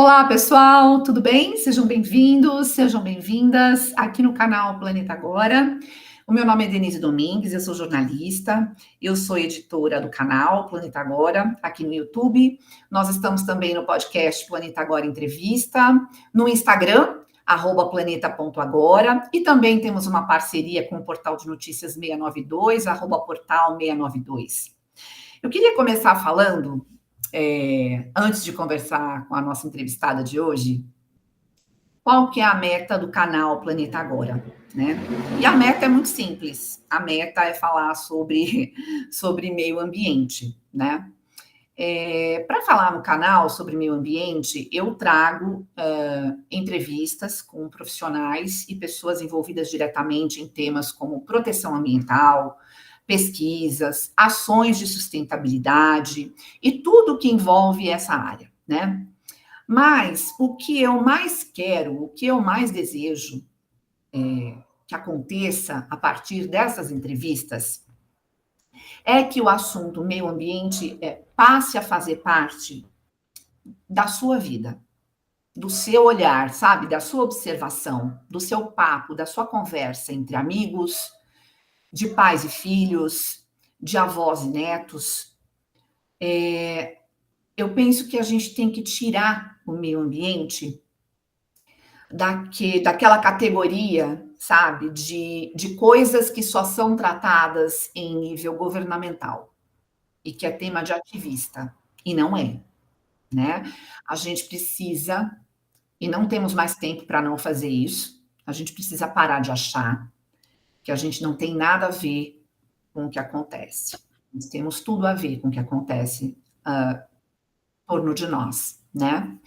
Olá, pessoal, tudo bem? Sejam bem-vindos, sejam bem-vindas aqui no canal Planeta Agora. O meu nome é Denise Domingues, eu sou jornalista, eu sou editora do canal Planeta Agora, aqui no YouTube. Nós estamos também no podcast Planeta Agora Entrevista, no Instagram, @planeta.agora, e também temos uma parceria com o portal de notícias 692, @portal 692. Eu queria começar falando antes de conversar com a nossa entrevistada de hoje, qual que é a meta do canal Planeta Agora, né? E a meta é muito simples. A meta é falar sobre meio ambiente, né? Para falar no canal sobre meio ambiente, eu trago entrevistas com profissionais e pessoas envolvidas diretamente em temas como proteção ambiental, pesquisas, ações de sustentabilidade e tudo que envolve essa área, né? Mas o que eu mais quero, o que eu mais desejo que aconteça a partir dessas entrevistas é que o assunto meio ambiente passe a fazer parte da sua vida, do seu olhar, sabe, da sua observação, do seu papo, da sua conversa entre amigos, de pais e filhos, de avós e netos. Eu penso que a gente tem que tirar o meio ambiente daquela categoria, sabe, de coisas que só são tratadas em nível governamental e que é tema de ativista, e não é, né? A gente precisa, e não temos mais tempo para não fazer isso, a gente precisa parar de achar que a gente não tem nada a ver com o que acontece. Nós temos tudo a ver com o que acontece em torno de nós, né?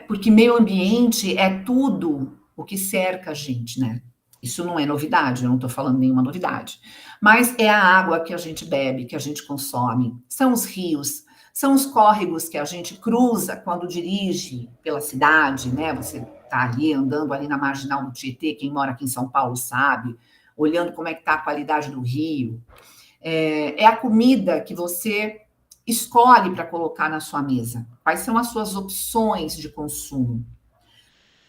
Porque meio ambiente é tudo o que cerca a gente, né? Isso não é novidade, eu não estou falando nenhuma novidade. Mas é a água que a gente bebe, que a gente consome, são os rios, são os córregos que a gente cruza quando dirige pela cidade, né? Você está ali andando ali na marginal do Tietê, quem mora aqui em São Paulo sabe, olhando como é que está a qualidade do rio. É a comida que você escolhe para colocar na sua mesa. Quais são as suas opções de consumo?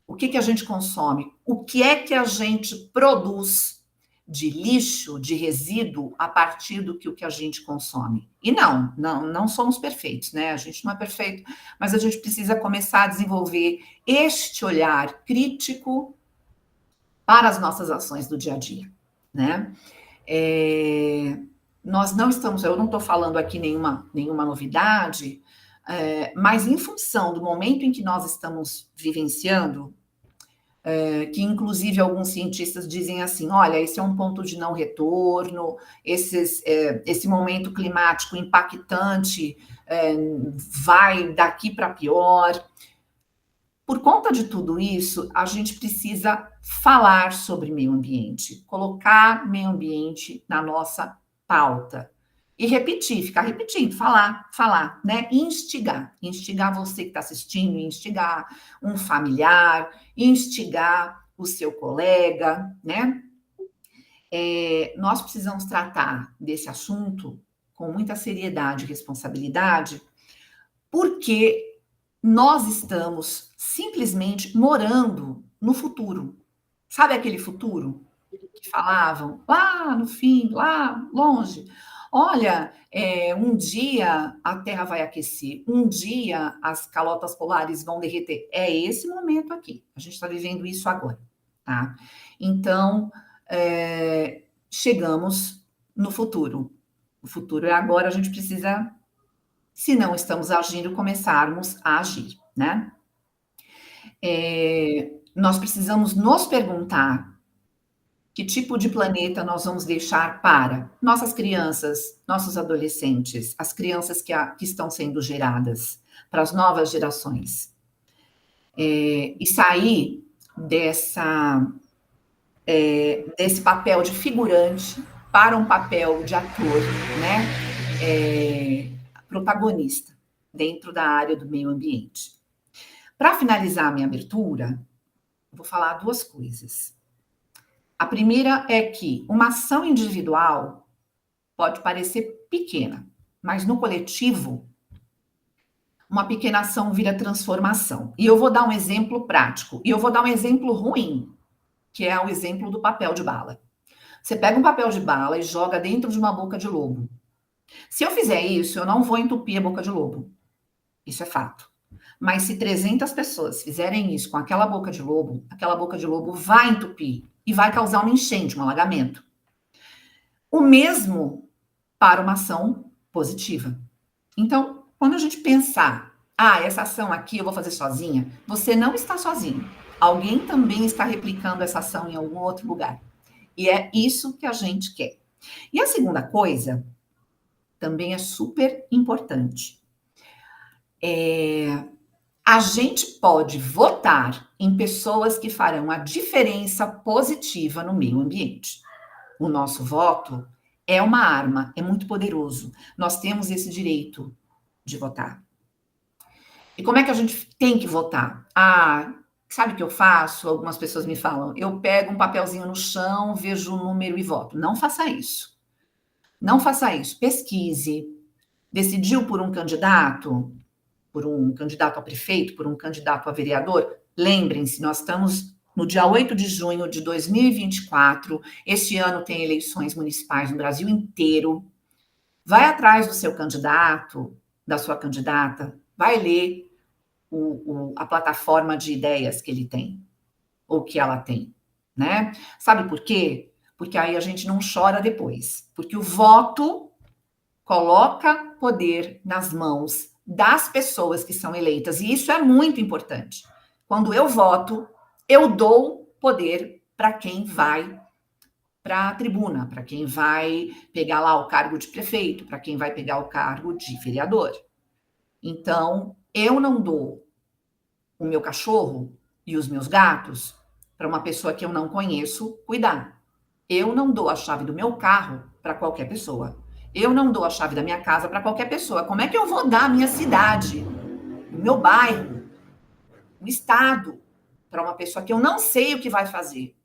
O que a gente consome? O que é que a gente produz de lixo, de resíduo, a partir do que o que a gente consome? E não somos perfeitos, né? A gente não é perfeito, mas a gente precisa começar a desenvolver este olhar crítico para as nossas ações do dia a dia, né? Nós não estamos, eu não estou falando aqui nenhuma novidade, mas em função do momento em que nós estamos vivenciando, que inclusive alguns cientistas dizem assim, olha, esse é um ponto de não retorno, esse momento climático impactante vai daqui para pior. Por conta de tudo isso, a gente precisa falar sobre meio ambiente, colocar meio ambiente na nossa pauta. E repetir, ficar repetindo, falar, né? Instigar você que está assistindo, instigar um familiar, instigar o seu colega, né? Nós precisamos tratar desse assunto com muita seriedade e responsabilidade, porque nós estamos simplesmente morando no futuro. Sabe aquele futuro que falavam lá no fim, lá longe? Olha, um dia a Terra vai aquecer, um dia as calotas polares vão derreter. É esse momento aqui. A gente está vivendo isso agora, tá? Então, chegamos no futuro. O futuro é agora, a gente precisa, se não estamos agindo, começarmos a agir, né? Nós precisamos nos perguntar que tipo de planeta nós vamos deixar para nossas crianças, nossos adolescentes, as crianças que estão sendo geradas, para as novas gerações. E sair desse papel de figurante para um papel de ator, né? Protagonista dentro da área do meio ambiente. Para finalizar a minha abertura, eu vou falar duas coisas. A primeira é que uma ação individual pode parecer pequena, mas no coletivo, uma pequena ação vira transformação. E eu vou dar um exemplo prático. E eu vou dar um exemplo ruim, que é o exemplo do papel de bala. Você pega um papel de bala e joga dentro de uma boca de lobo. Se eu fizer isso, eu não vou entupir a boca de lobo. Isso é fato. Mas se 300 pessoas fizerem isso com aquela boca de lobo vai entupir e vai causar uma enchente, um alagamento. O mesmo para uma ação positiva. Então, quando a gente pensar, essa ação aqui eu vou fazer sozinha, você não está sozinho. Alguém também está replicando essa ação em algum outro lugar. E é isso que a gente quer. E a segunda coisa também é super importante. A gente pode votar em pessoas que farão a diferença positiva no meio ambiente. O nosso voto é uma arma, é muito poderoso. Nós temos esse direito de votar. E como é que a gente tem que votar? Sabe o que eu faço? Algumas pessoas me falam, eu pego um papelzinho no chão, vejo o número e voto. Não faça isso. Não faça isso. Pesquise. Decidiu por um candidato a prefeito, por um candidato a vereador? Lembrem-se, nós estamos no dia 8 de junho de 2024. Este ano tem eleições municipais no Brasil inteiro. Vai atrás do seu candidato, da sua candidata, vai ler a plataforma de ideias que ele tem, ou que ela tem, né? Sabe por quê? Porque aí a gente não chora depois. Porque o voto coloca poder nas mãos das pessoas que são eleitas, e isso é muito importante. Quando eu voto, eu dou poder para quem vai para a tribuna, para quem vai pegar lá o cargo de prefeito, para quem vai pegar o cargo de vereador. Então, eu não dou o meu cachorro e os meus gatos para uma pessoa que eu não conheço cuidar. Eu não dou a chave do meu carro para qualquer pessoa. Eu não dou a chave da minha casa para qualquer pessoa. Como é que eu vou dar a minha cidade, o meu bairro, o estado para uma pessoa que eu não sei o que vai fazer?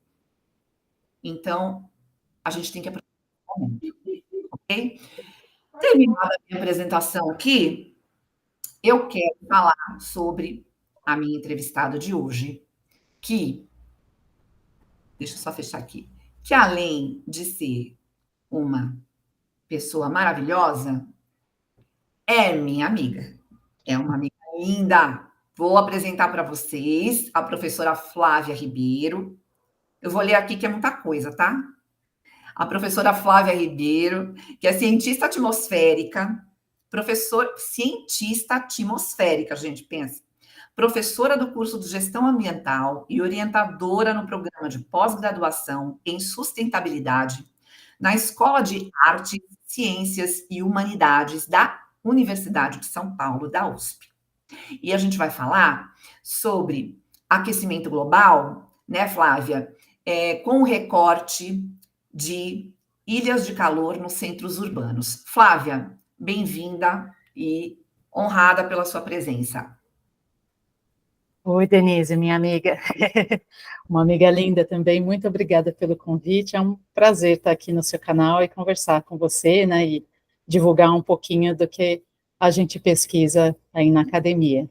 Então, a gente tem que aproveitar o momento, ok? Terminada a minha apresentação aqui, eu quero falar sobre a minha entrevistada de hoje, que, deixa eu só fechar aqui, que além de ser uma pessoa maravilhosa, é minha amiga. É uma amiga linda. Vou apresentar para vocês a professora Flávia Ribeiro. Eu vou ler aqui que é muita coisa, tá? A professora Flávia Ribeiro, que é cientista atmosférica, cientista atmosférica, gente, pensa. Professora do curso de Gestão Ambiental e orientadora no programa de pós-graduação em sustentabilidade na Escola de Artes, Ciências e Humanidades da Universidade de São Paulo, da USP. E a gente vai falar sobre aquecimento global, né, Flávia? Com o recorte de ilhas de calor nos centros urbanos. Flávia, bem-vinda e honrada pela sua presença. Oi, Denise, minha amiga. Uma amiga linda também. Muito obrigada pelo convite. É um prazer estar aqui no seu canal e conversar com você, né, e divulgar um pouquinho do que a gente pesquisa aí na academia.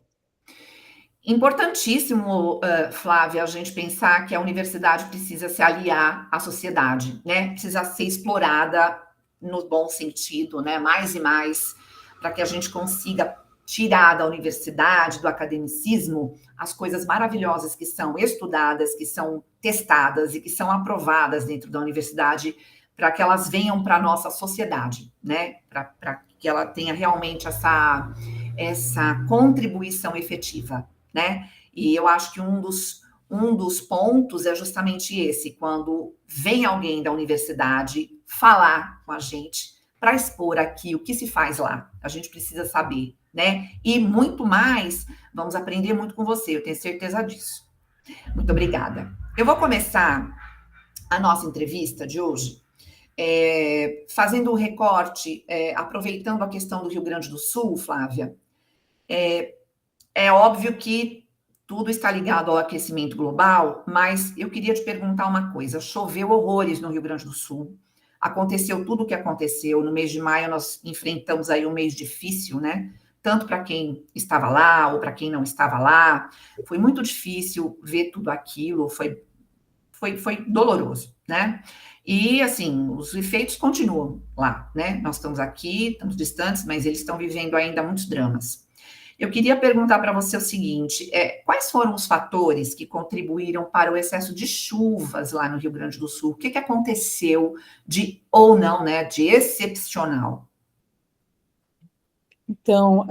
Importantíssimo, Flávia, a gente pensar que a universidade precisa se aliar à sociedade, né? Precisa ser explorada no bom sentido, né? Mais e mais, para que a gente consiga tirar da universidade, do academicismo, as coisas maravilhosas que são estudadas, que são testadas e que são aprovadas dentro da universidade, para que elas venham para a nossa sociedade, né? Para que ela tenha realmente essa contribuição efetiva, né? E eu acho que um dos pontos é justamente esse, quando vem alguém da universidade falar com a gente para expor aqui o que se faz lá. A gente precisa saber, né? E muito mais, vamos aprender muito com você, eu tenho certeza disso. Muito obrigada. Eu vou começar a nossa entrevista de hoje fazendo um recorte, aproveitando a questão do Rio Grande do Sul, Flávia. É óbvio que tudo está ligado ao aquecimento global, mas eu queria te perguntar uma coisa. Choveu horrores no Rio Grande do Sul, aconteceu tudo o que aconteceu. No mês de maio nós enfrentamos aí um mês difícil, né? tanto para quem estava lá ou para quem não estava lá. Foi muito difícil ver tudo aquilo, foi doloroso, né? E, assim, os efeitos continuam lá, né? Nós estamos aqui, estamos distantes, mas eles estão vivendo ainda muitos dramas. Eu queria perguntar para você o seguinte: quais foram os fatores que contribuíram para o excesso de chuvas lá no Rio Grande do Sul? O que aconteceu de, ou não, né, de excepcional? Então,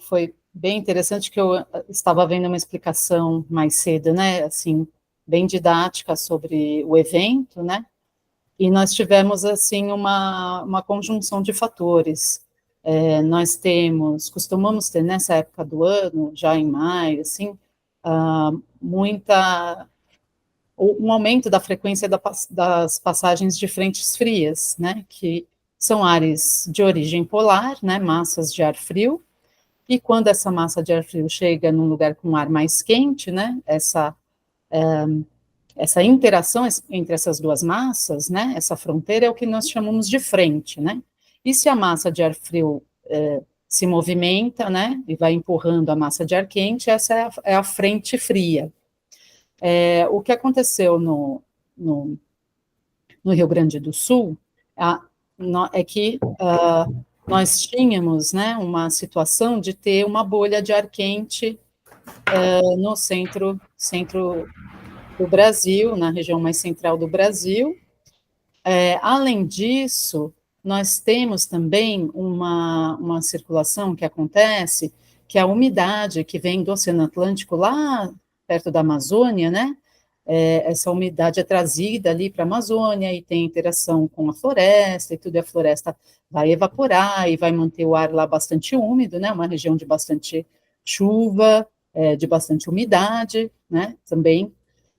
foi bem interessante que eu estava vendo uma explicação mais cedo, né, assim, bem didática sobre o evento, né, e nós tivemos, assim, uma conjunção de fatores. Costumamos ter nessa época do ano, já em maio, assim, ah, muita um aumento da frequência das passagens de frentes frias, né, que são ares de origem polar, né, massas de ar frio, e quando essa massa de ar frio chega num lugar com ar mais quente, né, essa interação entre essas duas massas, né, essa fronteira é o que nós chamamos de frente, né, e se a massa de ar frio se movimenta, né, e vai empurrando a massa de ar quente, essa é a frente fria. O que aconteceu no, no Rio Grande do Sul é que nós tínhamos, né, uma situação de ter uma bolha de ar quente no centro do Brasil, na região mais central do Brasil. Além disso, nós temos também uma circulação que acontece, que é a umidade que vem do Oceano Atlântico, lá perto da Amazônia, né? Essa umidade é trazida ali para a Amazônia e tem interação com a floresta e tudo, e a floresta vai evaporar e vai manter o ar lá bastante úmido, né? Uma região de bastante chuva, de bastante umidade, né? Também.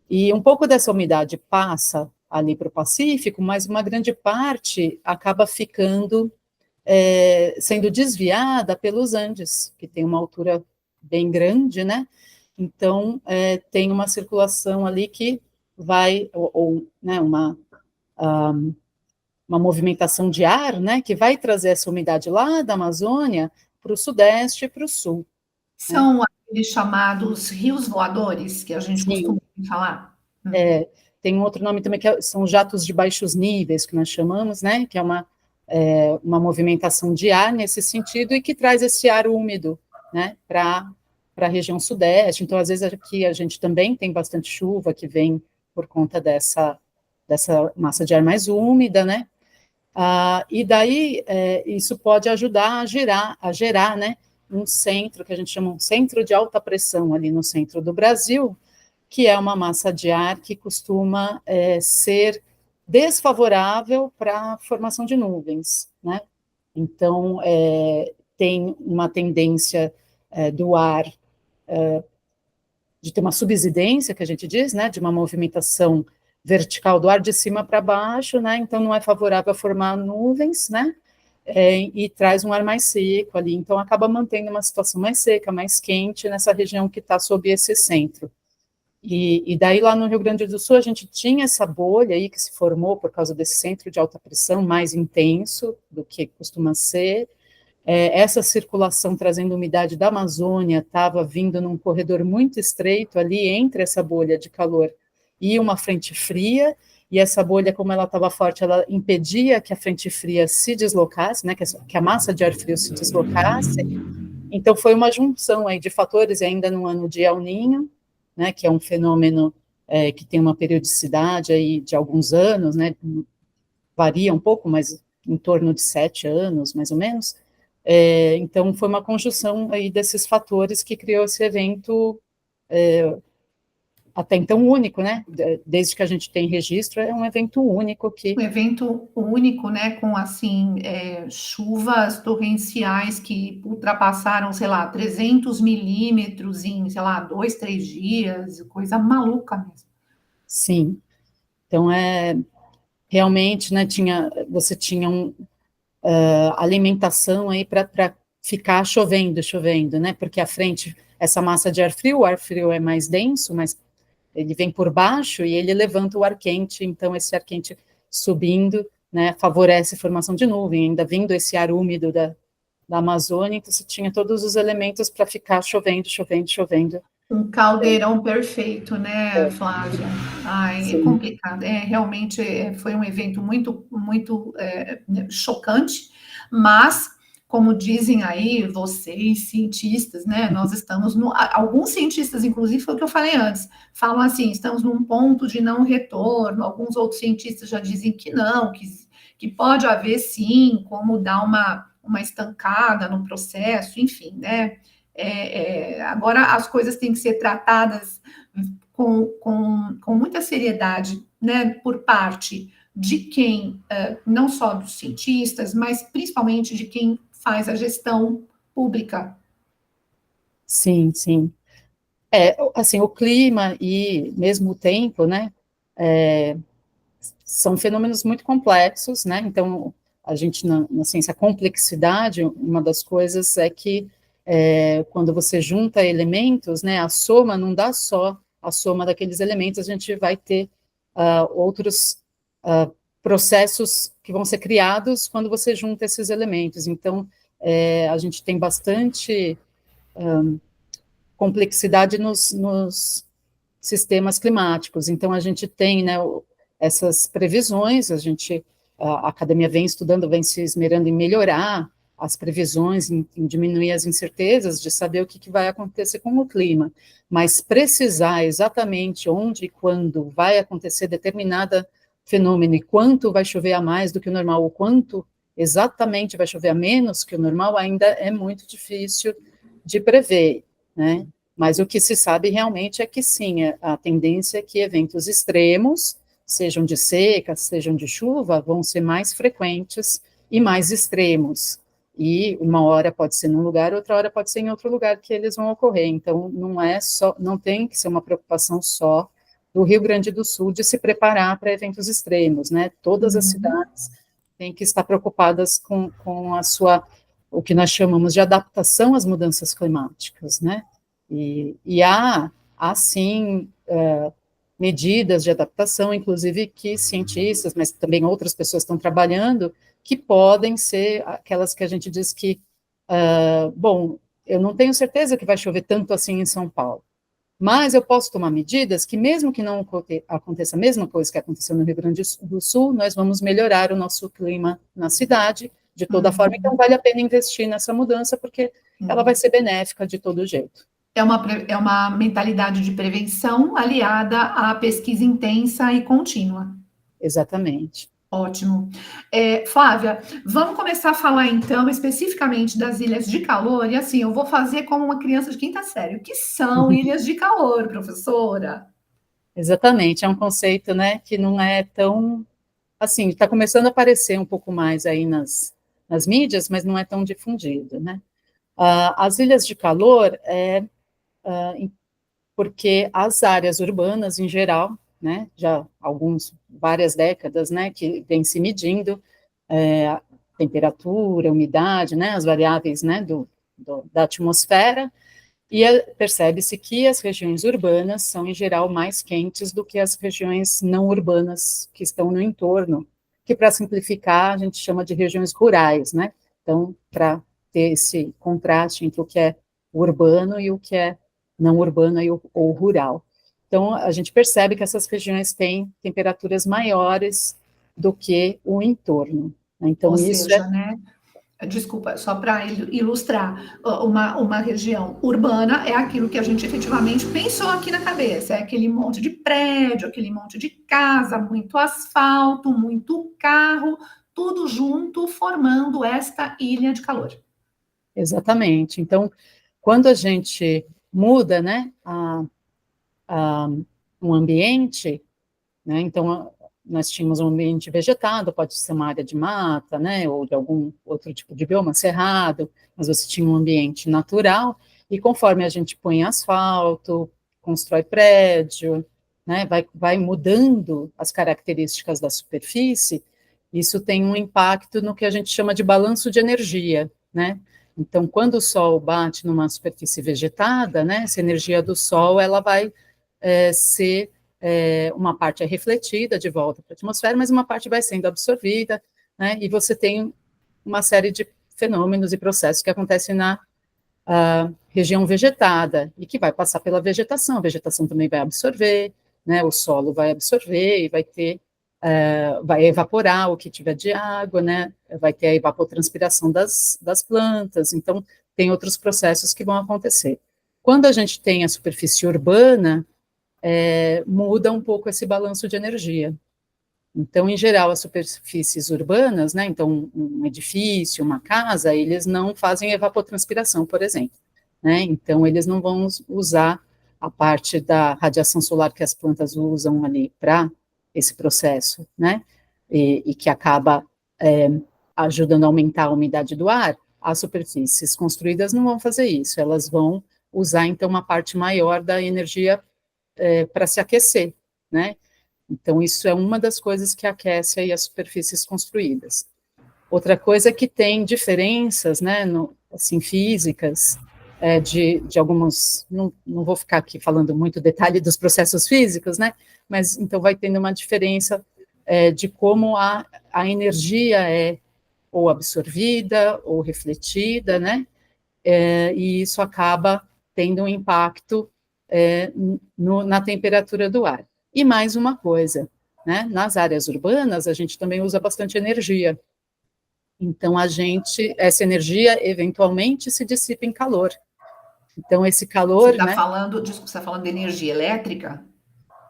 E um pouco dessa umidade passa ali para o Pacífico, mas uma grande parte acaba ficando sendo desviada pelos Andes, que tem uma altura bem grande, né? Então, tem uma circulação ali que vai, né, uma movimentação de ar, né, que vai trazer essa umidade lá da Amazônia para o sudeste e para o sul, né? São aqueles chamados rios voadores, que a gente Sim, costuma falar. tem um outro nome também, que são jatos de baixos níveis, que nós chamamos, né, que é uma movimentação de ar nesse sentido e que traz esse ar úmido, né, para a região sudeste. Então, às vezes, aqui a gente também tem bastante chuva que vem por conta dessa massa de ar mais úmida, né? E daí, isso pode ajudar a gerar, né, um centro, que a gente chama um centro de alta pressão ali no centro do Brasil, que é uma massa de ar que costuma ser desfavorável para a formação de nuvens, né? Então, tem uma tendência do ar de ter uma subsidência, que a gente diz, né, de uma movimentação vertical do ar de cima para baixo, né, então não é favorável a formar nuvens, né, e traz um ar mais seco ali, então acaba mantendo uma situação mais seca, mais quente nessa região que está sob esse centro. E daí lá no Rio Grande do Sul a gente tinha essa bolha aí que se formou por causa desse centro de alta pressão mais intenso do que costuma ser. Essa circulação trazendo umidade da Amazônia estava vindo num corredor muito estreito ali entre essa bolha de calor e uma frente fria, e essa bolha, como ela estava forte, ela impedia que a frente fria se deslocasse, né, que a massa de ar frio se deslocasse. Então foi uma junção aí de fatores, ainda no ano de El Niño, né, que é um fenômeno que tem uma periodicidade aí de alguns anos, né, varia um pouco, mas em torno de 7 anos, mais ou menos. Então, foi uma conjunção aí desses fatores que criou esse evento até então único, né? Desde que a gente tem registro, é um evento único que... Um evento único, né, com, assim, chuvas torrenciais que ultrapassaram, sei lá, 300 milímetros em, sei lá, 2, 3 dias, coisa maluca mesmo. Sim, então realmente, né, você tinha alimentação aí para ficar chovendo, né, porque à frente, essa massa de o ar frio é mais denso, mas ele vem por baixo e ele levanta o ar quente, então esse ar quente subindo, né, favorece a formação de nuvem, ainda vindo esse ar úmido da Amazônia, então você tinha todos os elementos para ficar chovendo, chovendo, chovendo. Um caldeirão perfeito, né, Flávia? Ai, é Sim. complicado. Realmente foi um evento muito chocante, mas, como dizem aí vocês, cientistas, né, nós estamos no. Alguns cientistas, inclusive, foi o que eu falei antes, falam assim: estamos num ponto de não retorno. Alguns outros cientistas já dizem que não, que pode haver sim como dar uma estancada no processo, enfim, né? Agora as coisas têm que ser tratadas com muita seriedade, né, por parte de quem, não só dos cientistas, mas principalmente de quem faz a gestão pública. Sim, sim. Assim, o clima e mesmo o tempo, né, são fenômenos muito complexos, né, então a gente na ciência, a complexidade, uma das coisas é que quando você junta elementos, né, a soma não dá só a soma daqueles elementos, a gente vai ter outros processos que vão ser criados quando você junta esses elementos, então a gente tem bastante complexidade nos sistemas climáticos. Então, a gente tem, né, essas previsões, a academia vem estudando, vem se esmerando em melhorar as previsões, em diminuir as incertezas, de saber o que vai acontecer com o clima, mas precisar exatamente onde e quando vai acontecer determinada fenômeno e quanto vai chover a mais do que o normal, ou quanto exatamente vai chover a menos que o normal, ainda é muito difícil de prever, né? Mas o que se sabe realmente é que sim, a tendência é que eventos extremos, sejam de seca, sejam de chuva, vão ser mais frequentes e mais extremos. E uma hora pode ser num lugar, outra hora pode ser em outro lugar que eles vão ocorrer. Então, não tem que ser uma preocupação só do Rio Grande do Sul de se preparar para eventos extremos, né? Todas as cidades têm que estar preocupadas com o que nós chamamos de adaptação às mudanças climáticas, né? E há sim, medidas de adaptação, inclusive que cientistas, mas também outras pessoas estão trabalhando, que podem ser aquelas que a gente diz que, bom, eu não tenho certeza que vai chover tanto assim em São Paulo, mas eu posso tomar medidas que, mesmo que não aconteça a mesma coisa que aconteceu no Rio Grande do Sul, nós vamos melhorar o nosso clima na cidade, de toda forma, então vale a pena investir nessa mudança, porque ela vai ser benéfica de todo jeito. É uma mentalidade de prevenção aliada à pesquisa intensa e contínua. Exatamente. Ótimo. Flávia, vamos começar a falar então especificamente das ilhas de calor, e assim, eu vou fazer como uma criança de quinta série. O que são ilhas de calor, professora? Exatamente, é um conceito, né, que não é tão, assim, está começando a aparecer um pouco mais aí nas mídias, mas não é tão difundido, né. As ilhas de calor porque as áreas urbanas, em geral, né, já há várias décadas, né, que vem se medindo a temperatura, umidade, né, as variáveis, né, da atmosfera, e percebe-se que as regiões urbanas são, em geral, mais quentes do que as regiões não urbanas que estão no entorno, que, para simplificar, a gente chama de regiões rurais, né? Então, para ter esse contraste entre o que é urbano e o que é não urbano ou rural. Então, a gente percebe que essas regiões têm temperaturas maiores do que o entorno. Então, Ou isso seja, né? Desculpa, só para ilustrar, uma região urbana é aquilo que a gente efetivamente pensou aqui na cabeça, é aquele monte de prédio, aquele monte de casa, muito asfalto, muito carro, tudo junto formando esta ilha de calor. Exatamente. Então, quando a gente muda, né, um ambiente, né, então nós tínhamos um ambiente vegetado, pode ser uma área de mata, né, ou de algum outro tipo de bioma, cerrado, mas você tinha um ambiente natural, e conforme a gente põe asfalto, constrói prédio, né, vai mudando as características da superfície, isso tem um impacto no que a gente chama de balanço de energia, né. Então, quando o sol bate numa superfície vegetada, né, essa energia do sol, ela vai ser uma parte é refletida de volta para a atmosfera, mas uma parte vai sendo absorvida, né? E você tem uma série de fenômenos e processos que acontecem na região vegetada e que vai passar pela vegetação. A vegetação também vai absorver, né? O solo vai absorver e vai ter, vai evaporar o que tiver de água, né? Vai ter a evapotranspiração das plantas. Então, tem outros processos que vão acontecer. Quando a gente tem a superfície urbana, muda um pouco esse balanço de energia. Então, em geral, as superfícies urbanas, né, então um edifício, uma casa, eles não fazem evapotranspiração, por exemplo, né, então eles não vão usar a parte da radiação solar que as plantas usam ali para esse processo, né, e que acaba ajudando a aumentar a umidade do ar. As superfícies construídas não vão fazer isso, elas vão usar, então, uma parte maior da energia para se aquecer, né? Então, isso é uma das coisas que aquece aí as superfícies construídas. Outra coisa é que tem diferenças, né, assim, físicas, de alguns, não vou ficar aqui falando muito detalhe dos processos físicos, né, mas então vai tendo uma diferença de como a energia é ou absorvida ou refletida, né, e isso acaba tendo um impacto na temperatura do ar. E mais uma coisa, né? Nas áreas urbanas, a gente também usa bastante energia. Então, essa energia, eventualmente, se dissipa em calor. Então, esse Você calor, está né? falando, desculpa, você está falando de energia elétrica?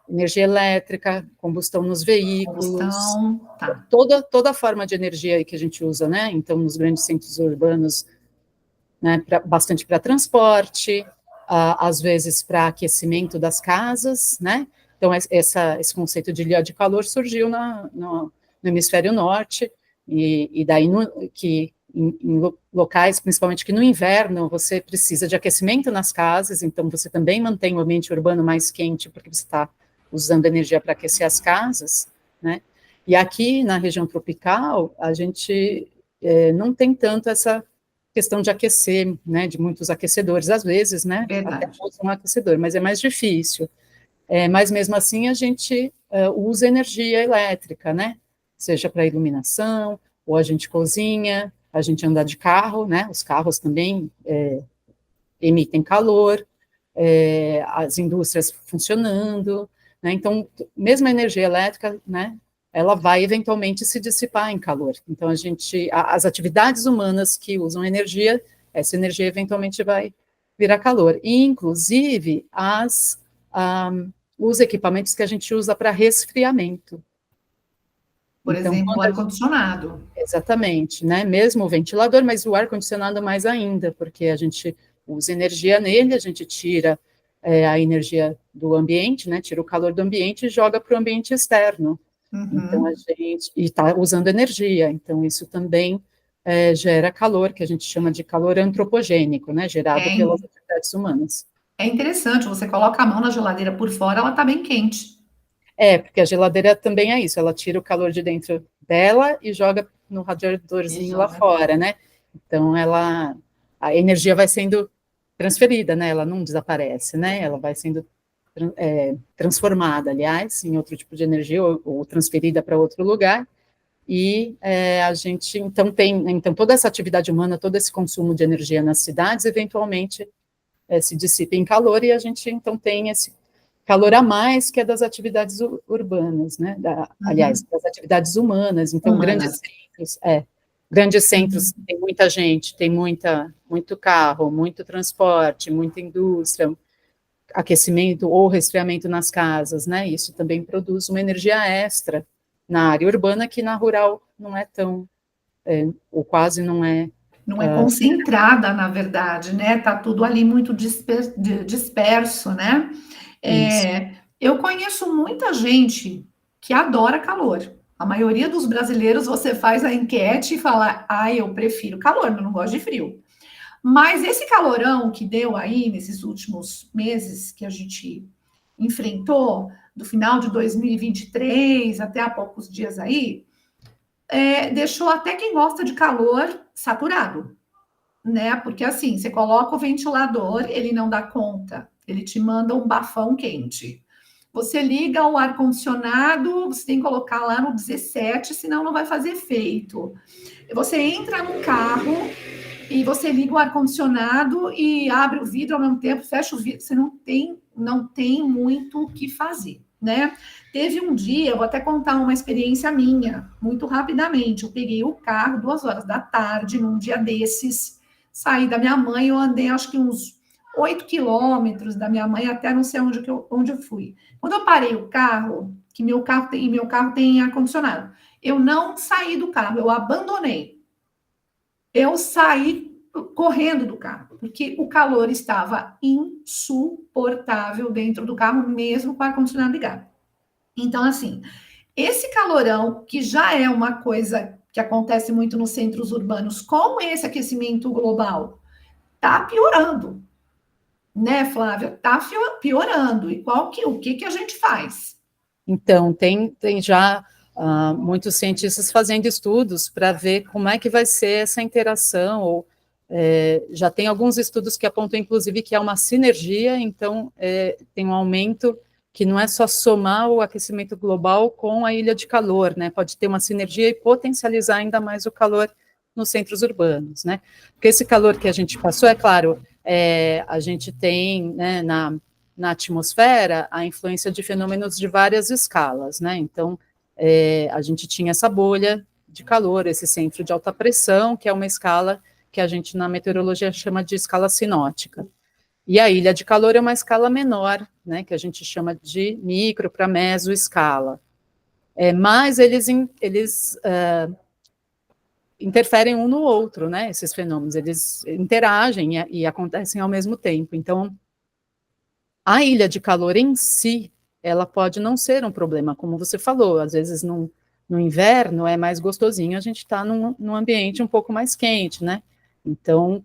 Energia elétrica, combustão nos veículos, Combustão, tá. toda forma de energia que a gente usa, né? Então, nos grandes centros urbanos, né, bastante para transporte, às vezes para aquecimento das casas, né? Então, esse conceito de ilha de calor surgiu no hemisfério norte, e daí em locais, principalmente que no inverno, você precisa de aquecimento nas casas, então você também mantém o ambiente urbano mais quente, porque você está usando energia para aquecer as casas, né? E aqui, na região tropical, a gente não tem tanto essa questão de aquecer, né, de muitos aquecedores, às vezes, né, até Verdade. usa um aquecedor, mas é mais difícil. Mas mesmo assim a gente usa energia elétrica, né, seja para iluminação, ou a gente cozinha, a gente anda de carro, né, os carros também emitem calor, as indústrias funcionando, né, então, mesmo a energia elétrica, né, ela vai eventualmente se dissipar em calor. Então, as atividades humanas que usam energia, essa energia eventualmente vai virar calor. E, inclusive, os equipamentos que a gente usa para resfriamento. Por Então, exemplo, ar-condicionado. exatamente, né? Mesmo o ventilador, mas o ar-condicionado mais ainda, porque a gente usa energia nele, a gente tira a energia do ambiente, né? Tira o calor do ambiente e joga para o ambiente externo. Então, Uhum. e está usando energia, então isso também gera calor, que a gente chama de calor antropogênico, né? Gerado É, pelas atividades humanas. é interessante, você coloca a mão na geladeira por fora, ela está bem quente. Porque a geladeira também é isso, ela tira o calor de dentro dela e joga no E radiadorzinho lá joga. fora, né? Então, a energia vai sendo transferida, né? Ela não desaparece, né? Ela vai sendo transformada, aliás, em outro tipo de energia ou transferida para outro lugar. E a gente, então, então, toda essa atividade humana, todo esse consumo de energia nas cidades, eventualmente se dissipa em calor e a gente, então, tem esse calor a mais que é das atividades urbanas, né? Aliás, Uhum. das atividades humanas. Então, Humanas. grandes centros Uhum. tem muita gente, tem muito carro, muito transporte, muita indústria, aquecimento ou resfriamento nas casas, né? Isso também produz uma energia extra na área urbana que na rural não é tão, ou quase não é. Não é concentrada, na verdade, né? Tá tudo ali muito disperso, né? Isso. Eu conheço muita gente que adora calor. A maioria dos brasileiros, você faz a enquete e fala: ah, eu prefiro calor, eu não gosto de frio. Mas esse calorão que deu aí nesses últimos meses que a gente enfrentou, do final de 2023 até há poucos dias aí, deixou até quem gosta de calor saturado, né? Porque assim, você coloca o ventilador, ele não dá conta, ele te manda um bafão quente. Você liga o ar-condicionado, você tem que colocar lá no 17, senão não vai fazer efeito. Você entra no carro e você liga o ar-condicionado e abre o vidro ao mesmo tempo, fecha o vidro, você não tem muito o que fazer, né? Teve um dia, eu vou até contar uma experiência minha, muito rapidamente. Eu peguei o carro 2 horas da tarde, num dia desses, saí da minha mãe, eu andei acho que uns 8 quilômetros da minha mãe até não sei onde eu fui. Quando eu parei o carro, que meu carro tem ar-condicionado, eu não saí do carro, eu abandonei. Eu saí correndo do carro, porque o calor estava insuportável dentro do carro, mesmo com o ar-condicionado ligado. Então, assim, esse calorão, que já é uma coisa que acontece muito nos centros urbanos, com esse aquecimento global, tá piorando, né, Flávia? Tá piorando. E o que a gente faz? Então, tem já muitos cientistas fazendo estudos para ver como é que vai ser essa interação, ou já tem alguns estudos que apontam, inclusive, que é uma sinergia, então tem um aumento que não é só somar o aquecimento global com a ilha de calor, né? Pode ter uma sinergia e potencializar ainda mais o calor nos centros urbanos, né? Porque esse calor que a gente passou, é claro, a gente tem, né, na atmosfera a influência de fenômenos de várias escalas, né? Então, a gente tinha essa bolha de calor, esse centro de alta pressão, que é uma escala que a gente na meteorologia chama de escala sinótica. E a ilha de calor é uma escala menor, né, que a gente chama de micro para mesoescala. Mas eles interferem um no outro, né, esses fenômenos, eles interagem e acontecem ao mesmo tempo. Então, a ilha de calor em si, ela pode não ser um problema, como você falou, às vezes no inverno é mais gostosinho, a gente está num ambiente um pouco mais quente, né? Então,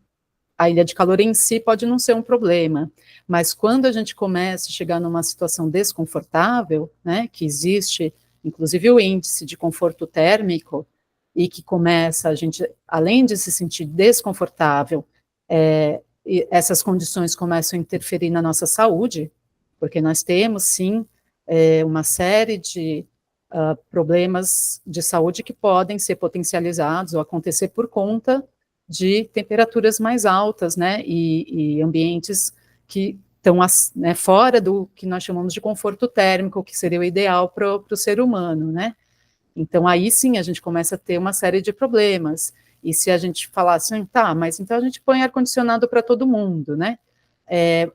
a ilha de calor em si pode não ser um problema, mas quando a gente começa a chegar numa situação desconfortável, né, que existe, inclusive o índice de conforto térmico, e que começa a gente, além de se sentir desconfortável, e essas condições começam a interferir na nossa saúde, porque nós temos, sim, uma série de problemas de saúde que podem ser potencializados ou acontecer por conta de temperaturas mais altas, né, e ambientes que estão, né, fora do que nós chamamos de conforto térmico, que seria o ideal para o ser humano, né. Então, aí sim, a gente começa a ter uma série de problemas. E se a gente falar assim, tá, mas então a gente põe ar-condicionado para todo mundo, né?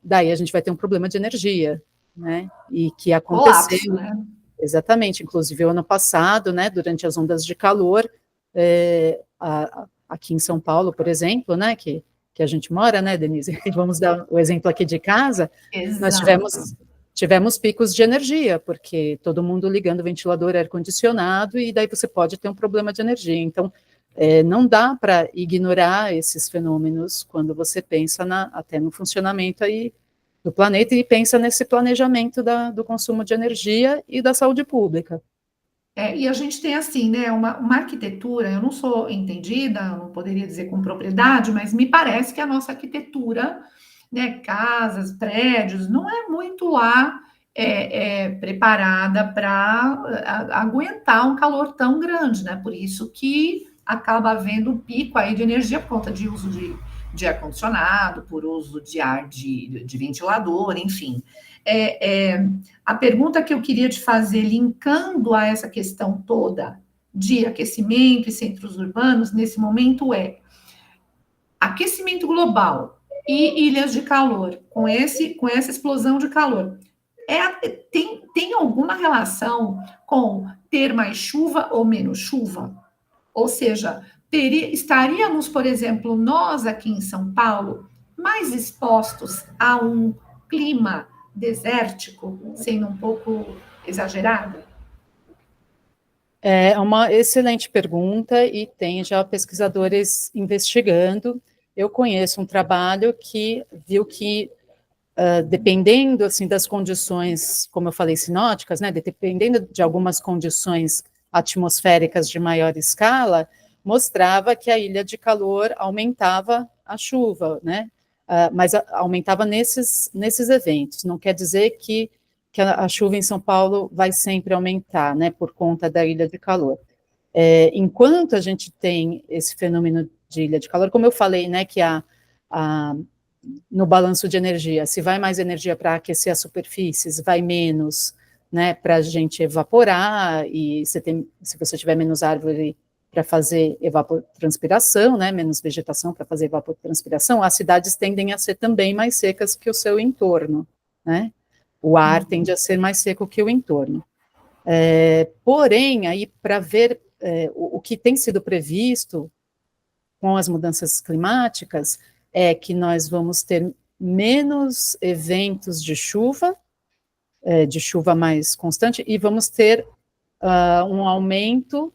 Daí a gente vai ter um problema de energia, né? E que aconteceu, Colapso, né? exatamente, inclusive o ano passado, né, durante as ondas de calor, aqui em São Paulo, por exemplo, né, que a gente mora, né, Denise? Vamos dar o exemplo aqui de casa, nós Exato. tivemos picos de energia, porque todo mundo ligando ventilador, ar-condicionado, e daí você pode ter um problema de energia. Então, não dá para ignorar esses fenômenos quando você pensa até no funcionamento aí do planeta e pensa nesse planejamento do consumo de energia e da saúde pública. E a gente tem assim, né, uma arquitetura, eu não sou entendida, eu não poderia dizer com propriedade, mas me parece que a nossa arquitetura, né, casas, prédios, não é muito lá preparada para aguentar um calor tão grande, né? Por isso que acaba havendo um pico aí de energia por conta de uso de ar-condicionado, por uso de ar de ventilador, enfim. A pergunta que eu queria te fazer, linkando a essa questão toda de aquecimento e centros urbanos, nesse momento aquecimento global e ilhas de calor, com essa explosão de calor, tem alguma relação com ter mais chuva ou menos chuva? Ou seja, estaríamos, por exemplo, nós aqui em São Paulo, mais expostos a um clima desértico, sendo um pouco exagerada? É uma excelente pergunta e tem já pesquisadores investigando. Eu conheço um trabalho que viu que, dependendo assim das condições, como eu falei, sinóticas, né, dependendo de algumas condições atmosféricas de maior escala, mostrava que a ilha de calor aumentava a chuva, né, mas aumentava nesses eventos. Não quer dizer que que a chuva em São Paulo vai sempre aumentar, né, por conta da ilha de calor. Enquanto a gente tem esse fenômeno de ilha de calor, como eu falei, né, que no balanço de energia, se vai mais energia para aquecer as superfícies, vai menos, né, para a gente evaporar, e se você tiver menos árvore para fazer evapotranspiração, né, menos vegetação para fazer evapotranspiração, as cidades tendem a ser também mais secas que o seu entorno, né, o ar tende a ser mais seco que o entorno. Porém, aí para ver o que tem sido previsto com as mudanças climáticas é que nós vamos ter menos eventos de chuva mais constante, e vamos ter um aumento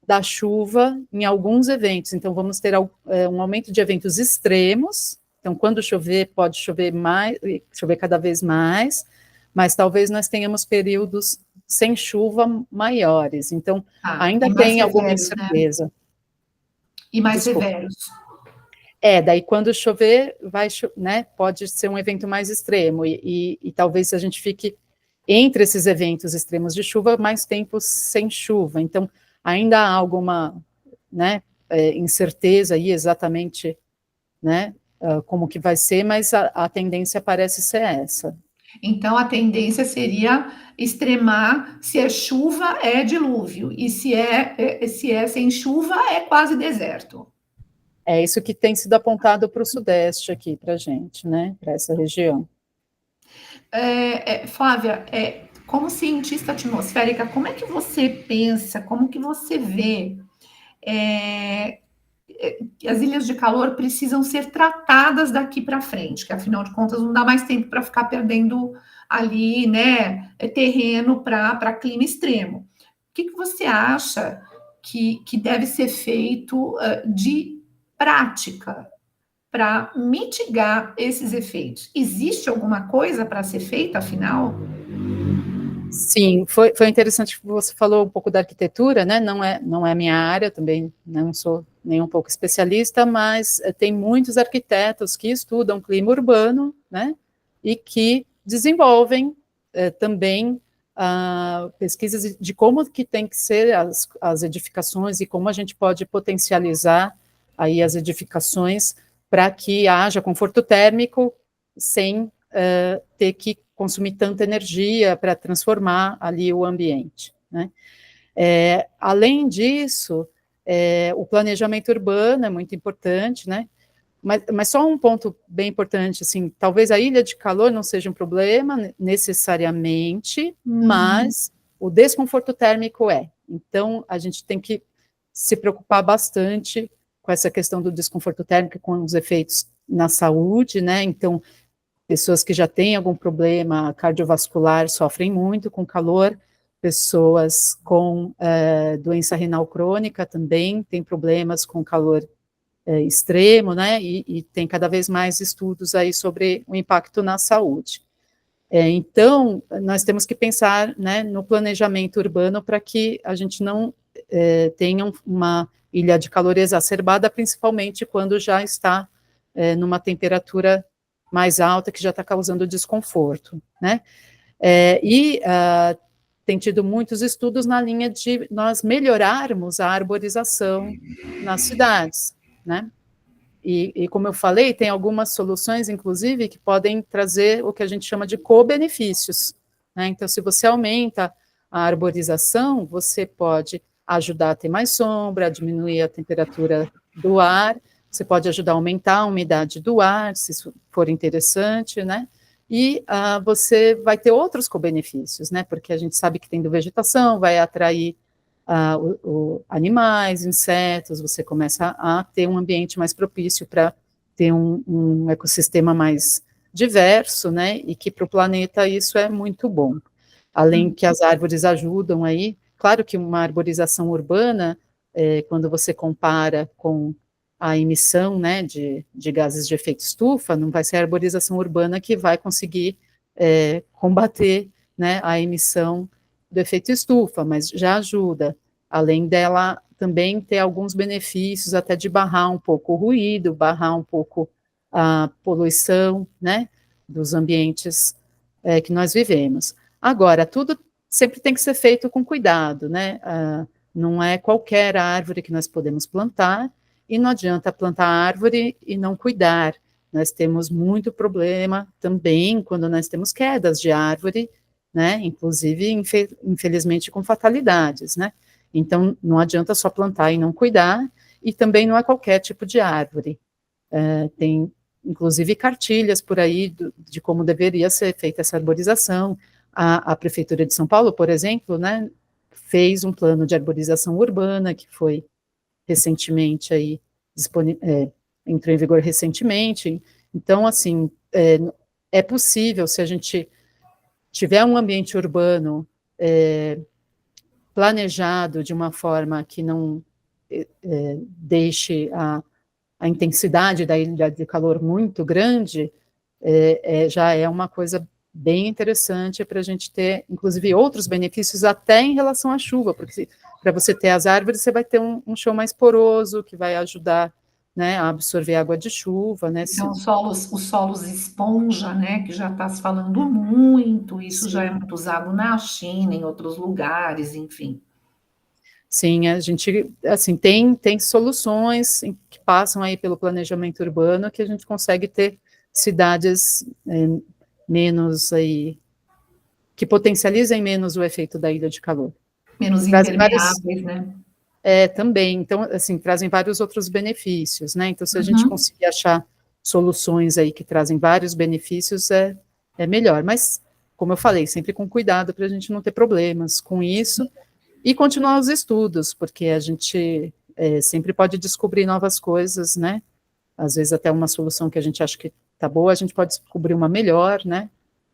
da chuva em alguns eventos. Então, vamos ter um aumento de eventos extremos. Então, quando chover, pode chover mais, chover cada vez mais, mas talvez nós tenhamos períodos sem chuva maiores. Então, ainda tem alguma incerteza. Né? E mais severos. Daí quando chover, né, pode ser um evento mais extremo, e talvez a gente fique entre esses eventos extremos de chuva mais tempo sem chuva. Então, ainda há alguma, né, incerteza aí exatamente, né, como que vai ser, mas a tendência parece ser essa. Então, a tendência seria extremar, se é chuva, é dilúvio, e se é sem chuva, é quase deserto. É isso que tem sido apontado para o Sudeste aqui, para a gente, né, para essa região. Flávia, como cientista atmosférica, como é que você pensa, como que você vê que as ilhas de calor precisam ser tratadas daqui para frente, que afinal de contas não dá mais tempo para ficar perdendo ali, né, terreno para clima extremo. O que você acha que deve ser feito de prática para mitigar esses efeitos? Existe alguma coisa para ser feita, afinal? Sim, foi interessante que você falou um pouco da arquitetura, né? Não é a minha área, também não sou nem um pouco especialista, mas tem muitos arquitetos que estudam clima urbano, né? E que desenvolvem também pesquisas de como que tem que ser as edificações e como a gente pode potencializar aí as edificações para que haja conforto térmico sem ter que consumir tanta energia para transformar ali o ambiente, né? Além disso, o planejamento urbano é muito importante, né? Mas só um ponto bem importante, assim, talvez a ilha de calor não seja um problema necessariamente, mas o desconforto térmico é. Então, a gente tem que se preocupar bastante com essa questão do desconforto térmico, com os efeitos na saúde, né? Então, pessoas que já têm algum problema cardiovascular sofrem muito com calor, pessoas com doença renal crônica também têm problemas com calor extremo, né, e tem cada vez mais estudos aí sobre o impacto na saúde. Então, nós temos que pensar, né, no planejamento urbano para que a gente não tenha uma ilha de calor exacerbada, principalmente quando já está numa temperatura mais alta, que já está causando desconforto, né? Tem tido muitos estudos na linha de nós melhorarmos a arborização nas cidades, né? E como eu falei, tem algumas soluções, inclusive, que podem trazer o que a gente chama de co-benefícios, né? Então, se você aumenta a arborização, você pode ajudar a ter mais sombra, a diminuir a temperatura do ar, você pode ajudar a aumentar a umidade do ar, se isso for interessante, né? E você vai ter outros co-benefícios, né? Porque a gente sabe que tendo vegetação vai atrair animais, insetos, você começa a ter um ambiente mais propício para ter um ecossistema mais diverso, né? E que para o planeta isso é muito bom. Além que as árvores ajudam aí, claro que uma arborização urbana, quando você compara com a emissão, né, de gases de efeito estufa, não vai ser a arborização urbana que vai conseguir combater, né, a emissão do efeito estufa, mas já ajuda, além dela também ter alguns benefícios, até de barrar um pouco o ruído, barrar um pouco a poluição, né, dos ambientes que nós vivemos. Agora, tudo sempre tem que ser feito com cuidado, né? Não é qualquer árvore que nós podemos plantar, e não adianta plantar árvore e não cuidar. Nós temos muito problema também quando nós temos quedas de árvore, né? Inclusive, infelizmente, com fatalidades, né? Então, não adianta só plantar e não cuidar, e também não é qualquer tipo de árvore. Tem, inclusive, cartilhas por aí de como deveria ser feita essa arborização. A Prefeitura de São Paulo, por exemplo, né, fez um plano de arborização urbana que foi recentemente aí entrou em vigor recentemente. Então, assim, é possível, se a gente tiver um ambiente urbano planejado de uma forma que não deixe a intensidade da ilha de calor muito grande, já é uma coisa bem interessante para a gente ter, inclusive, outros benefícios até em relação à chuva, porque para você ter as árvores, você vai ter um chão mais poroso, que vai ajudar, né, a absorver água de chuva, né? Então, os solos esponja, né, que já está se falando muito, isso já é Sim. muito usado na China, em outros lugares, enfim. Sim, a gente, assim, tem soluções que passam aí pelo planejamento urbano que a gente consegue ter cidades menos aí, que potencializem menos o efeito da ilha de calor. Menos Trazem vários, impermeáveis, né? também, então, assim, trazem vários outros benefícios, né? Então, se a gente Uhum. conseguir achar soluções aí que trazem vários benefícios, é melhor. Mas, como eu falei, sempre com cuidado para a gente não ter problemas com isso e continuar os estudos, porque a gente sempre pode descobrir novas coisas, né? Às vezes até uma solução que a gente acha que tá boa, a gente pode descobrir uma melhor, né?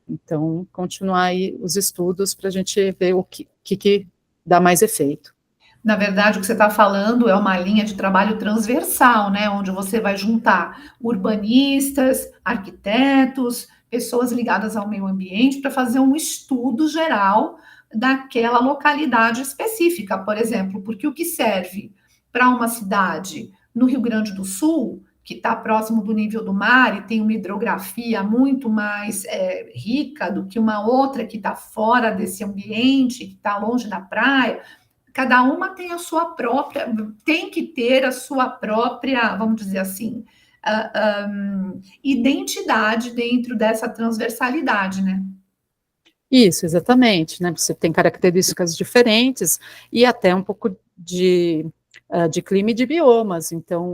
Então, continuar aí os estudos para a gente ver o que dá mais efeito. Na verdade, o que você está falando é uma linha de trabalho transversal, né? Onde você vai juntar urbanistas, arquitetos, pessoas ligadas ao meio ambiente para fazer um estudo geral daquela localidade específica, por exemplo, porque o que serve para uma cidade no Rio Grande do Sul, que está próximo do nível do mar e tem uma hidrografia muito mais rica do que uma outra que está fora desse ambiente, que está longe da praia, cada uma tem a sua própria, tem que ter a sua própria, vamos dizer assim, identidade dentro dessa transversalidade, né? Isso, exatamente, né? Você tem características diferentes e até um pouco de clima e de biomas. Então,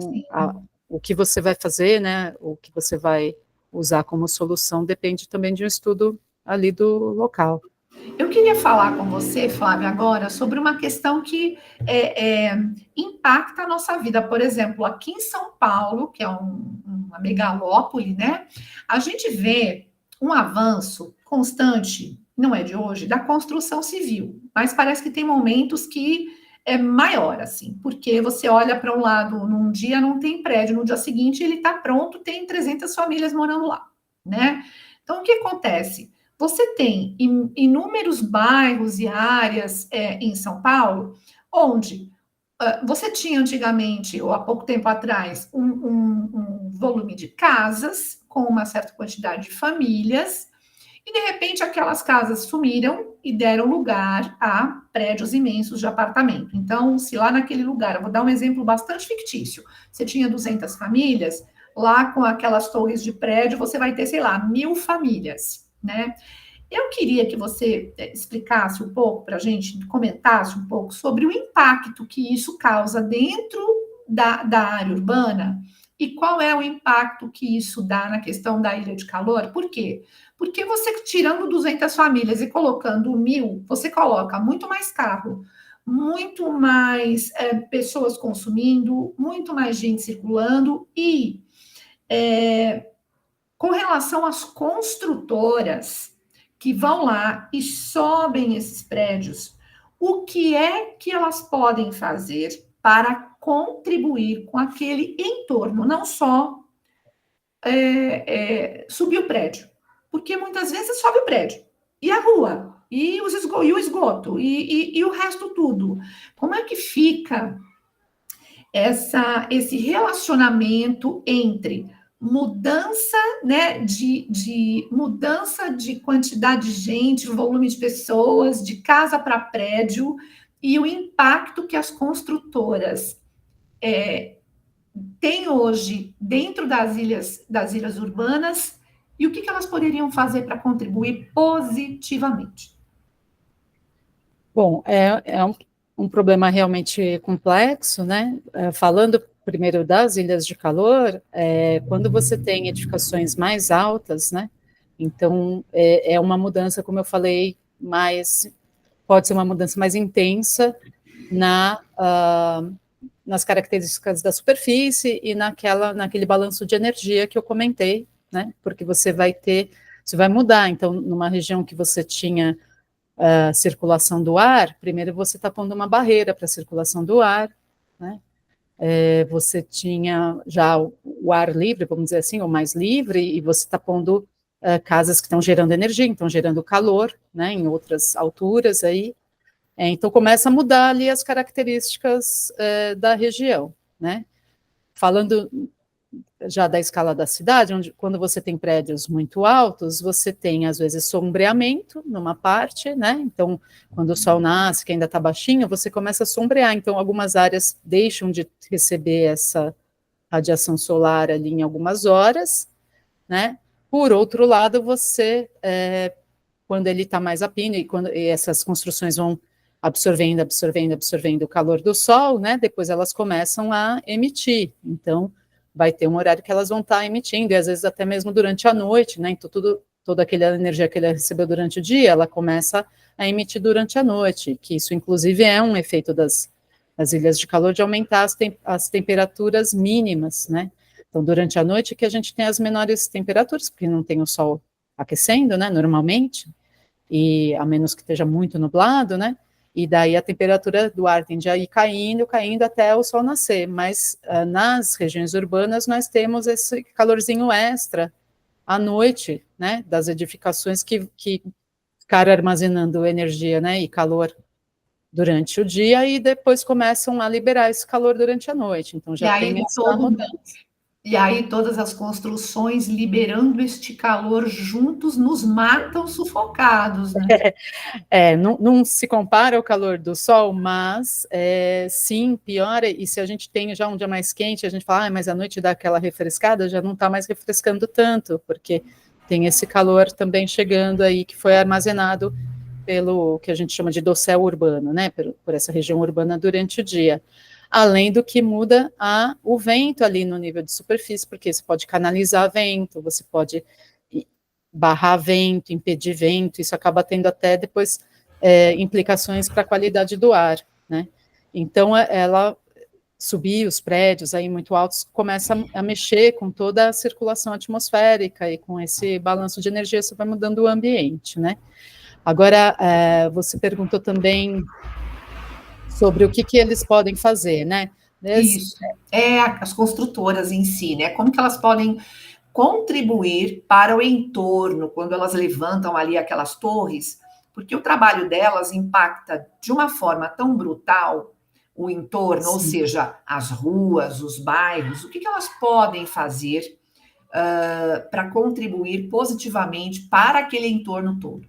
o que você vai fazer, né? O que você vai usar como solução depende também de um estudo ali do local. Eu queria falar com você, Flávia, agora sobre uma questão que impacta a nossa vida. Por exemplo, aqui em São Paulo, que é uma megalópole, né? A gente vê um avanço constante, não é de hoje, da construção civil, mas parece que tem momentos que é maior, assim, porque você olha para um lado, num dia não tem prédio, no dia seguinte ele está pronto, tem 300 famílias morando lá, né? Então, o que acontece? Você tem inúmeros bairros e áreas em São Paulo onde você tinha antigamente, ou há pouco tempo atrás, um volume de casas com uma certa quantidade de famílias, e de repente aquelas casas sumiram e deram lugar a prédios imensos de apartamento. Então, se lá naquele lugar, eu vou dar um exemplo bastante fictício, você tinha 200 famílias, lá com aquelas torres de prédio, você vai ter, sei lá, 1.000 famílias, né? Eu queria que você explicasse um pouco para a gente, comentasse um pouco sobre o impacto que isso causa dentro da área urbana e qual é o impacto que isso dá na questão da ilha de calor. Por quê? Porque você tirando 200 famílias e colocando 1.000, você coloca muito mais carro, muito mais pessoas consumindo, muito mais gente circulando e com relação às construtoras que vão lá e sobem esses prédios, o que é que elas podem fazer para contribuir com aquele entorno, não só subir o prédio, porque muitas vezes sobe o prédio e a rua e o esgoto e o resto tudo. Como é que fica esse relacionamento entre mudança, né, de mudança de quantidade de gente, volume de pessoas, de casa para prédio, e o impacto que as construtoras têm hoje dentro das ilhas urbanas, e o que elas poderiam fazer para contribuir positivamente? Bom, é um problema realmente complexo, né? Falando primeiro das ilhas de calor, quando você tem edificações mais altas, né? Então, é uma mudança, como eu falei, pode ser uma mudança mais intensa nas características da superfície e naquele balanço de energia que eu comentei, né? Porque você vai mudar. Então, numa região que você tinha circulação do ar, primeiro você está pondo uma barreira para a circulação do ar, né? Você tinha já o ar livre, vamos dizer assim, ou mais livre, e você está pondo casas que estão gerando energia, então gerando calor, né, em outras alturas aí. Então começa a mudar ali as características da região, né? Falando já da escala da cidade, onde quando você tem prédios muito altos, você tem às vezes sombreamento numa parte, né? Então, quando o sol nasce, que ainda está baixinho, você começa a sombrear. Então, algumas áreas deixam de receber essa radiação solar ali em algumas horas, né? Por outro lado, quando ele está mais a pino e essas construções vão absorvendo o calor do sol, né? Depois elas começam a emitir. Então, vai ter um horário que elas vão estar emitindo, e às vezes até mesmo durante a noite, né? Então, toda aquela energia que ele recebeu durante o dia, ela começa a emitir durante a noite, que isso, inclusive, é um efeito das ilhas de calor, de aumentar as temperaturas mínimas, né? Então, durante a noite que a gente tem as menores temperaturas, porque não tem o sol aquecendo, né, normalmente, e a menos que esteja muito nublado, né? E daí a temperatura do ar tende a ir caindo até o sol nascer. Mas nas regiões urbanas nós temos esse calorzinho extra à noite, né? Das edificações que ficaram armazenando energia, né? E calor durante o dia e depois começam a liberar esse calor durante a noite. Então E já aí tem essa mudança. E aí todas as construções liberando este calor juntos nos matam sufocados, né? Não se compara ao calor do sol, mas sim, piora, e se a gente tem já um dia mais quente, a gente fala, mas à noite dá aquela refrescada, já não está mais refrescando tanto, porque tem esse calor também chegando aí, que foi armazenado pelo que a gente chama de dossel urbano, né, por essa região urbana durante o dia. Além do que muda o vento ali no nível de superfície, porque você pode canalizar vento, você pode barrar vento, impedir vento, isso acaba tendo até depois implicações para a qualidade do ar, né? Então, ela subir os prédios aí muito altos começa a mexer com toda a circulação atmosférica e com esse balanço de energia, isso vai mudando o ambiente, né? Agora, você perguntou também sobre o que eles podem fazer, né? Isso. As construtoras em si, né? Como que elas podem contribuir para o entorno quando elas levantam ali aquelas torres, porque o trabalho delas impacta de uma forma tão brutal o entorno, ou Sim. seja, as ruas, os bairros, o que elas podem fazer para contribuir positivamente para aquele entorno todo?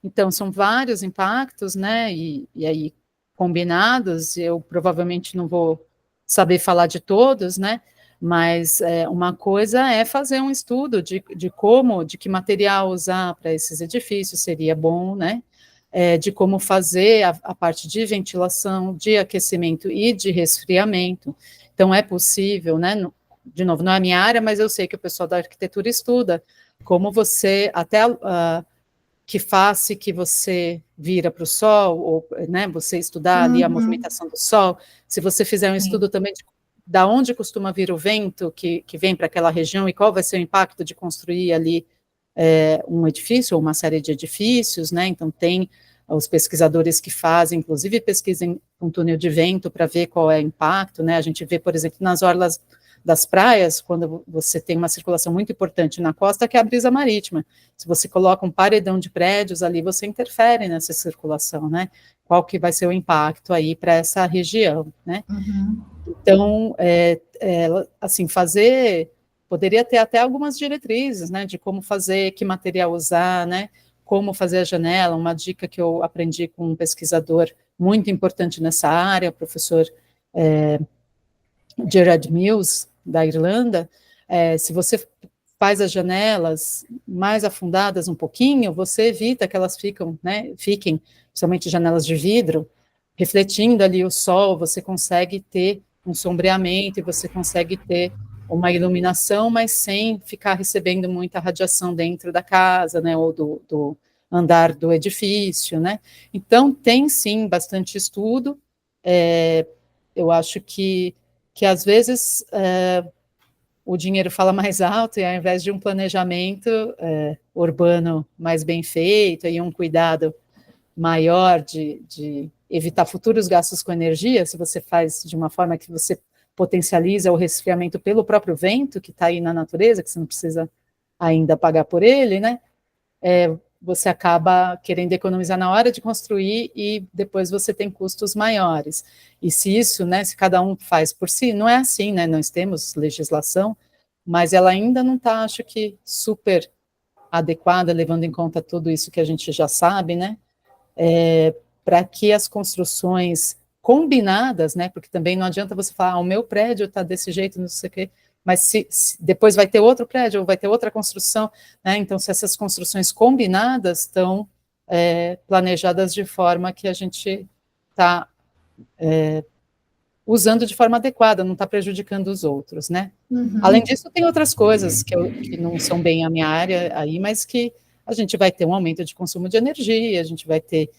Então, são vários impactos, né? E aí, combinados, eu provavelmente não vou saber falar de todos, né? Mas uma coisa é fazer um estudo de que material usar para esses edifícios seria bom, né? De como fazer a parte de ventilação, de aquecimento e de resfriamento. Então, é possível, né? De novo, não é a minha área, mas eu sei que o pessoal da arquitetura estuda como você, até que face que você vira para o sol, ou né, você estudar ali a movimentação do sol, se você fizer um estudo também da onde costuma vir o vento que vem para aquela região e qual vai ser o impacto de construir ali um edifício ou uma série de edifícios, né? Então tem os pesquisadores que fazem, inclusive pesquisam com túnel de vento para ver qual é o impacto, né? A gente vê, por exemplo, nas orlas das praias, quando você tem uma circulação muito importante na costa, que é a brisa marítima. Se você coloca um paredão de prédios ali, você interfere nessa circulação, né? Qual que vai ser o impacto aí para essa região, né? Então, assim, fazer poderia ter até algumas diretrizes, né, de como fazer, que material usar, né, como fazer a janela. Uma dica que eu aprendi com um pesquisador muito importante nessa área, o professor Gerard Mills, da Irlanda, se você faz as janelas mais afundadas um pouquinho, você evita que elas fiquem, principalmente janelas de vidro, refletindo ali o sol, você consegue ter um sombreamento e você consegue ter uma iluminação, mas sem ficar recebendo muita radiação dentro da casa, né, ou do andar do edifício, né. Então, tem sim bastante estudo, eu acho que às vezes o dinheiro fala mais alto, e ao invés de um planejamento urbano mais bem feito e um cuidado maior de evitar futuros gastos com energia, se você faz de uma forma que você potencializa o resfriamento pelo próprio vento que está aí na natureza, que você não precisa ainda pagar por ele, né? Você acaba querendo economizar na hora de construir e depois você tem custos maiores. E se isso, né, se cada um faz por si, não é assim, né? Nós temos legislação, mas ela ainda não está, acho que, super adequada, levando em conta tudo isso que a gente já sabe, né? Para que as construções combinadas, né? Porque também não adianta você falar, o meu prédio está desse jeito, não sei o quê, mas se depois vai ter outro prédio, ou vai ter outra construção, né? Então, se essas construções combinadas estão planejadas de forma que a gente está usando de forma adequada, não está prejudicando os outros, né? Uhum. Além disso, tem outras coisas que não são bem a minha área aí, mas que a gente vai ter um aumento de consumo de energia, a gente vai ter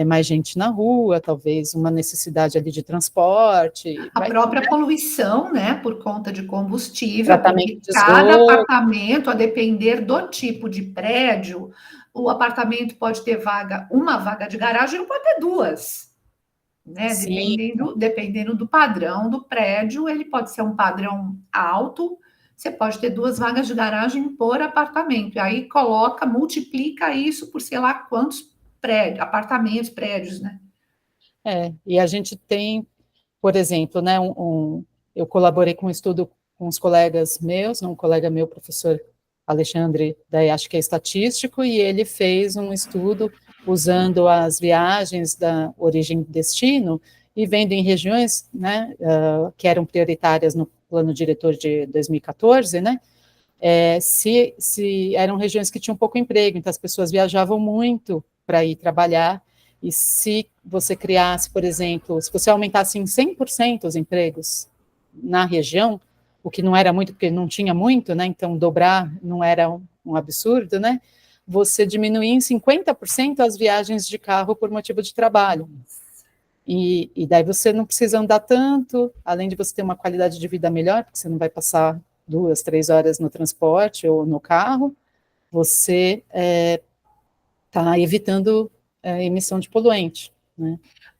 mais gente na rua, talvez uma necessidade ali de transporte. A própria poluição, né, por conta de combustível, Tratamento porque de cada esgoto. apartamento, a depender do tipo de prédio, o apartamento pode ter uma vaga de garagem ou pode ter duas, né? Sim. Dependendo do padrão do prédio, ele pode ser um padrão alto, você pode ter duas vagas de garagem por apartamento, e aí multiplica isso por sei lá quantos apartamentos, prédios, né? E a gente tem, por exemplo, né, eu colaborei com um estudo com os colegas meus, um colega meu, professor Alexandre, daí acho que é estatístico, e ele fez um estudo usando as viagens da origem e destino e vendo em regiões, né, que eram prioritárias no plano diretor de 2014, né, se eram regiões que tinham pouco emprego, então as pessoas viajavam muito para ir trabalhar, e se você criasse, por exemplo, se você aumentasse em 100% os empregos na região, o que não era muito, porque não tinha muito, né, então dobrar não era um absurdo, né, você diminuía em 50% as viagens de carro por motivo de trabalho. E daí você não precisa andar tanto, além de você ter uma qualidade de vida melhor, porque você não vai passar 2, 3 horas no transporte ou no carro, você está evitando emissão de poluente, né?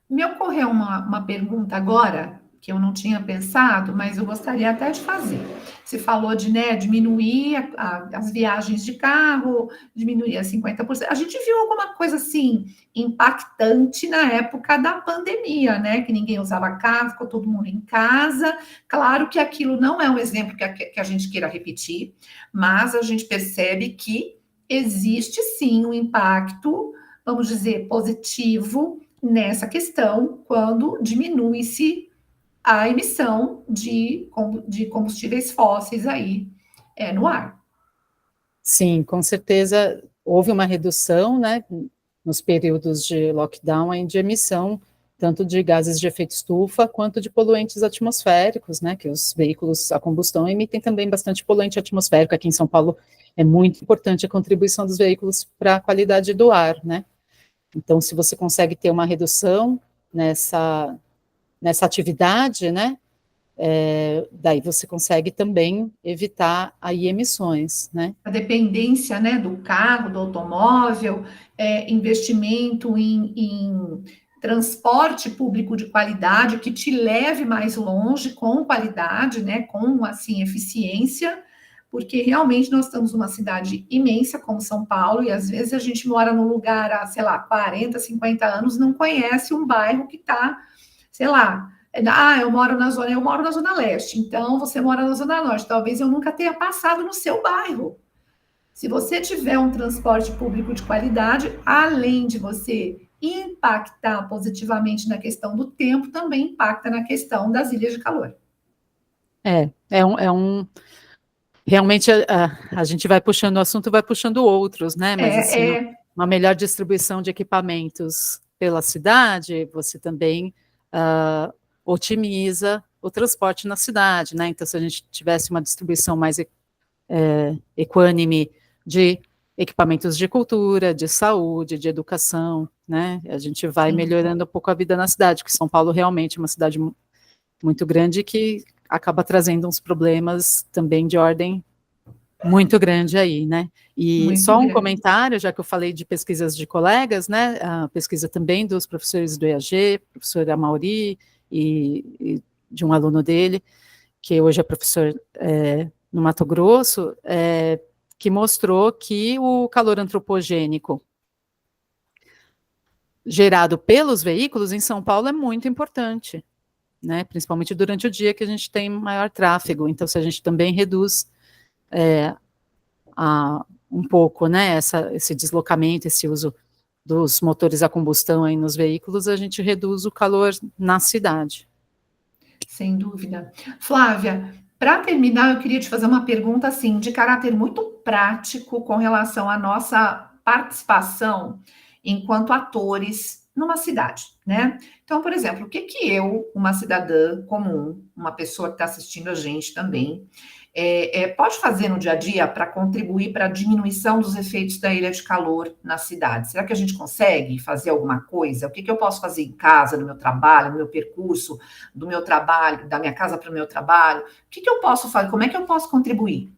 Me ocorreu uma pergunta agora, que eu não tinha pensado, mas eu gostaria até de fazer. Você falou de, né, diminuir as viagens de carro, diminuir a 50%. A gente viu alguma coisa assim impactante na época da pandemia, né? Que ninguém usava carro, ficou todo mundo em casa. Claro que aquilo não é um exemplo que a gente queira repetir, mas a gente percebe que existe sim um impacto, vamos dizer, positivo nessa questão quando diminui-se a emissão de combustíveis fósseis aí no ar. Sim, com certeza houve uma redução, né, nos períodos de lockdown de emissão, tanto de gases de efeito estufa, quanto de poluentes atmosféricos, né, que os veículos a combustão emitem também bastante poluente atmosférico. Aqui em São Paulo é muito importante a contribuição dos veículos para a qualidade do ar, né. Então, se você consegue ter uma redução nessa atividade, né, daí você consegue também evitar aí emissões, né. A dependência, né, do carro, do automóvel, investimento em transporte público de qualidade que te leve mais longe com qualidade, né, com assim eficiência, porque realmente nós estamos numa cidade imensa como São Paulo e às vezes a gente mora num lugar há, sei lá, 40, 50 anos, não conhece um bairro que está, sei lá, Eu moro na zona leste, então você mora na zona norte. Talvez eu nunca tenha passado no seu bairro. Se você tiver um transporte público de qualidade, além de você impactar positivamente na questão do tempo, também impacta na questão das ilhas de calor. Realmente a gente vai puxando o assunto, vai puxando outros, né? Mas assim, uma melhor distribuição de equipamentos pela cidade, você também otimiza o transporte na cidade, né? Então, se a gente tivesse uma distribuição mais equânime de equipamentos de cultura, de saúde, de educação, né? A gente vai melhorando um pouco a vida na cidade, que São Paulo realmente é uma cidade muito grande que acaba trazendo uns problemas também de ordem muito grande aí, né? E muito só um grande. comentário, já que eu falei de pesquisas de colegas, né? A pesquisa também dos professores do EAG, professor Amauri e de um aluno dele, que hoje é professor no Mato Grosso, que mostrou que o calor antropogênico gerado pelos veículos em São Paulo é muito importante, né? Principalmente durante o dia que a gente tem maior tráfego. Então, se a gente também reduz um pouco, né, esse deslocamento, esse uso dos motores a combustão aí nos veículos, a gente reduz o calor na cidade. Sem dúvida. Flávia, para terminar, eu queria te fazer uma pergunta assim, de caráter muito prático com relação à nossa participação enquanto atores numa cidade, né? Então, por exemplo, o que que eu, uma cidadã comum, uma pessoa que está assistindo a gente também, pode fazer no dia a dia para contribuir para a diminuição dos efeitos da ilha de calor na cidade? Será que a gente consegue fazer alguma coisa? O que que eu posso fazer em casa, no meu trabalho, no meu percurso, do meu trabalho, da minha casa para o meu trabalho? O que que eu posso fazer? Como é que eu posso contribuir?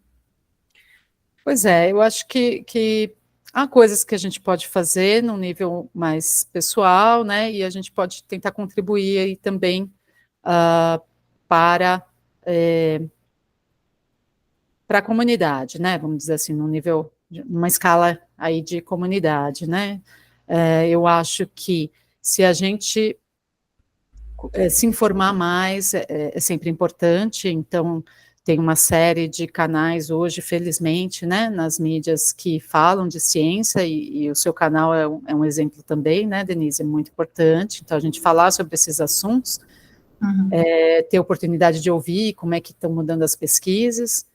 Pois é, eu acho que há coisas que a gente pode fazer num nível mais pessoal, né? E a gente pode tentar contribuir aí também para a comunidade, né? Vamos dizer assim, num nível, numa escala aí de comunidade, né? Eu acho que se a gente se informar mais é sempre importante, então tem uma série de canais hoje, felizmente, né, nas mídias que falam de ciência, e o seu canal é um exemplo também, né, Denise, é muito importante, então a gente falar sobre esses assuntos, ter oportunidade de ouvir como é que estão mudando as pesquisas,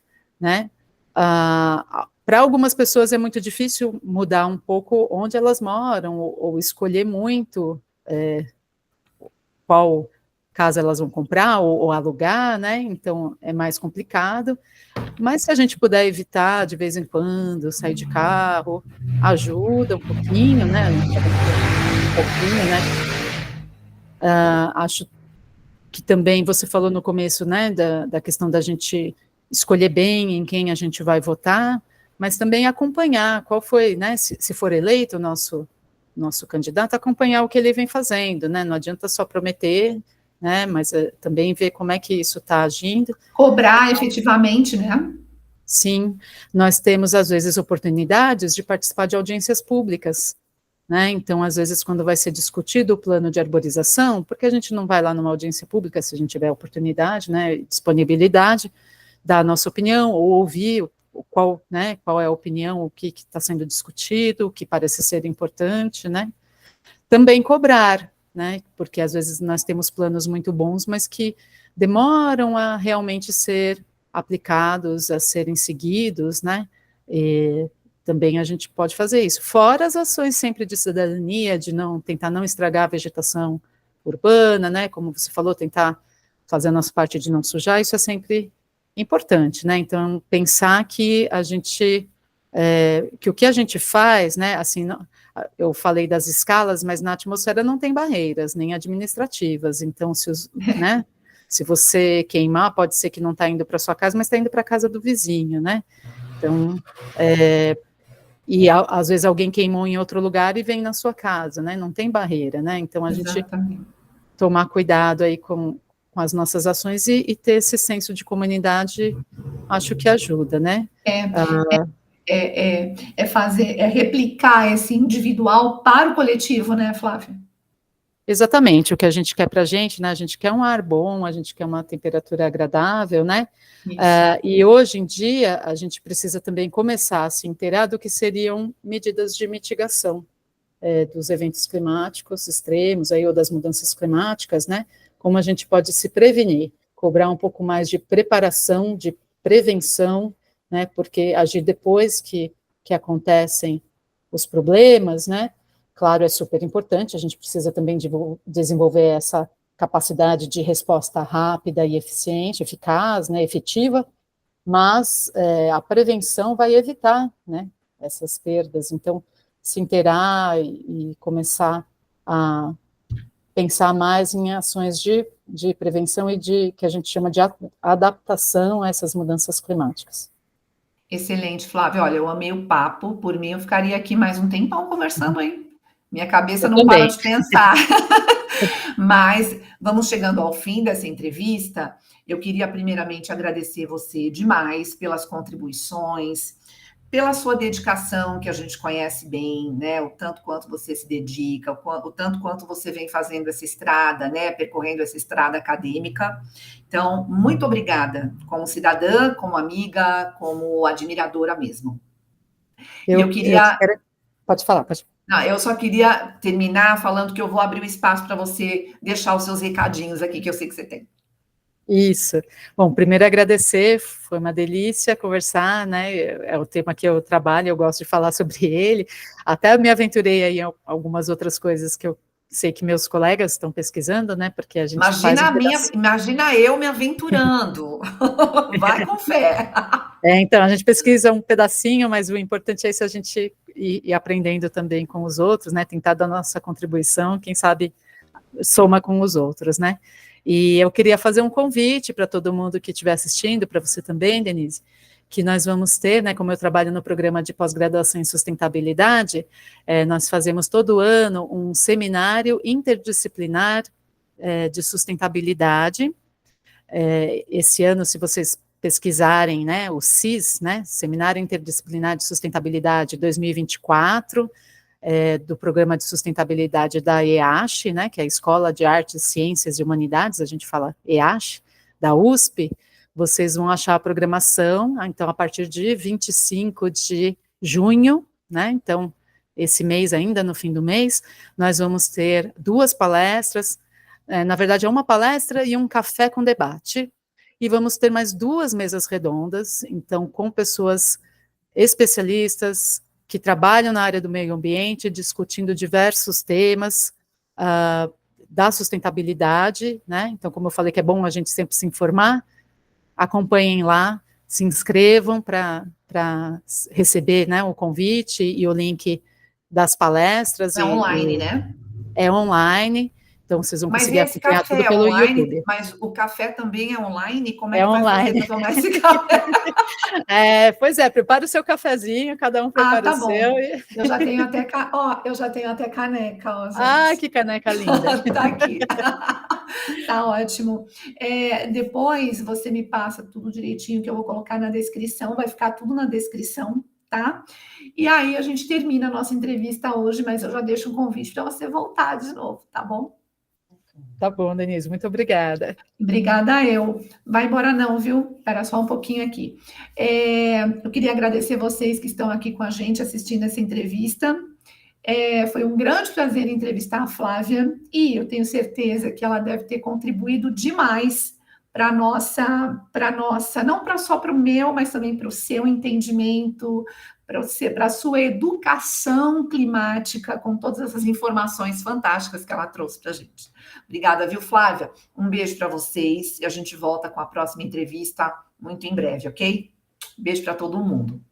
né, para algumas pessoas é muito difícil mudar um pouco onde elas moram, ou escolher muito qual casa elas vão comprar ou alugar, né? Então é mais complicado. Mas se a gente puder evitar de vez em quando sair de carro, ajuda um pouquinho, né? Um pouquinho, né? Acho que também você falou no começo, né, da questão da gente escolher bem em quem a gente vai votar, mas também acompanhar qual foi, né? Se for eleito o nosso candidato, acompanhar o que ele vem fazendo, né? Não adianta só prometer, né? Mas também ver como é que isso está agindo. Cobrar efetivamente, né? Sim, nós temos às vezes oportunidades de participar de audiências públicas, né? Então, às vezes, quando vai ser discutido o plano de arborização, porque a gente não vai lá numa audiência pública se a gente tiver oportunidade, né? Disponibilidade, dar a nossa opinião ou ouvir qual é a opinião, o que está sendo discutido, o que parece ser importante, né? Também cobrar, né? Porque às vezes nós temos planos muito bons, mas que demoram a realmente ser aplicados, a serem seguidos, né? E também a gente pode fazer isso. Fora as ações sempre de cidadania, de tentar não estragar a vegetação urbana, né? Como você falou, tentar fazer a nossa parte de não sujar, isso é sempre importante, né? Então, pensar que a gente, que o que a gente faz, né? Assim, eu falei das escalas, mas na atmosfera não tem barreiras, nem administrativas. Então, né? Se você queimar, pode ser que não está indo para sua casa, mas está indo para a casa do vizinho, né? Então, e às vezes alguém queimou em outro lugar e vem na sua casa, né? Não tem barreira, né? Então, a gente tomar cuidado aí com as nossas ações e ter esse senso de comunidade, acho que ajuda, né? Replicar esse individual para o coletivo, né, Flávia? Exatamente, o que a gente quer para a gente, né? A gente quer um ar bom, a gente quer uma temperatura agradável, né? E hoje em dia a gente precisa também começar a se inteirar do que seriam medidas de mitigação dos eventos climáticos extremos aí, ou das mudanças climáticas, né? Como a gente pode se prevenir, cobrar um pouco mais de preparação, de prevenção, né? Porque agir depois que acontecem os problemas, né? Claro, é super importante, a gente precisa também desenvolver essa capacidade de resposta rápida e eficiente, eficaz, né, efetiva, mas a prevenção vai evitar, né, essas perdas. Então, se inteirar e começar a pensar mais em ações de prevenção e de que a gente chama de adaptação a essas mudanças climáticas. Excelente, Flávia. Olha, eu amei o papo. Por mim, eu ficaria aqui mais um tempão conversando, hein? Minha cabeça Eu não para também. de pensar. Mas vamos chegando ao fim dessa entrevista. Eu queria primeiramente agradecer você demais pelas contribuições, pela sua dedicação, que a gente conhece bem, né? O tanto quanto você se dedica, o tanto quanto você vem fazendo essa estrada, né? Percorrendo essa estrada acadêmica. Então, muito obrigada, como cidadã, como amiga, como admiradora mesmo. E eu Eu queria. quero... Pode falar, pode. Não, eu só queria terminar falando que eu vou abrir um espaço para você deixar os seus recadinhos aqui, que eu sei que você tem. Isso. Bom, primeiro agradecer, foi uma delícia conversar, né? É o tema que eu trabalho, eu gosto de falar sobre ele. Até me aventurei aí em algumas outras coisas que eu sei que meus colegas estão pesquisando, né? Porque a gente faz um pedaço. Imagina eu me aventurando. Vai com fé. Então, a gente pesquisa um pedacinho, mas o importante é isso, a gente ir aprendendo também com os outros, né? Tentar dar nossa contribuição, quem sabe soma com os outros, né? E eu queria fazer um convite para todo mundo que estiver assistindo, para você também, Denise, que nós vamos ter, né, como eu trabalho no programa de pós-graduação em sustentabilidade, nós fazemos todo ano um seminário interdisciplinar de sustentabilidade. Esse ano, se vocês pesquisarem, né, o CIS, né, Seminário Interdisciplinar de Sustentabilidade 2024, do Programa de Sustentabilidade da EASH, né, que é a Escola de Artes, Ciências e Humanidades, a gente fala EASH, da USP, vocês vão achar a programação, então, a partir de 25 de junho, né, então, esse mês ainda, no fim do mês, nós vamos ter 2 palestras, na verdade, é uma palestra e um café com debate, e vamos ter mais 2 mesas redondas, então, com pessoas especialistas, que trabalham na área do meio ambiente, discutindo diversos temas da sustentabilidade, né? Então, como eu falei que é bom a gente sempre se informar, acompanhem lá, se inscrevam para receber, né, o convite e o link das palestras. É online, né? É online, então vocês vão Mas conseguir esse acompanhar café tudo é pelo online, YouTube. mas o café também é online? Como é É que vai fazer online. para tomar esse café? Pois é, prepara o seu cafezinho, cada um Ah, prepara o tá seu. bom. Eu já tenho até, eu já tenho até caneca, ó, Ah, gente. que caneca linda. Tá aqui. Tá ótimo. Depois você me passa tudo direitinho que eu vou colocar na descrição, vai ficar tudo na descrição, tá? E aí a gente termina a nossa entrevista hoje, mas eu já deixo um convite para você voltar de novo, tá bom? Tá bom, Denise, muito obrigada. Obrigada eu. Vai embora não, viu? Espera só um pouquinho aqui. Eu queria agradecer vocês que estão aqui com a gente assistindo essa entrevista. Foi um grande prazer entrevistar a Flávia e eu tenho certeza que ela deve ter contribuído demais para nossa, não só para o meu, mas também para o seu entendimento, para a sua educação climática, com todas essas informações fantásticas que ela trouxe para a gente. Obrigada, viu, Flávia? Um beijo para vocês e a gente volta com a próxima entrevista muito em breve, ok? Beijo para todo mundo.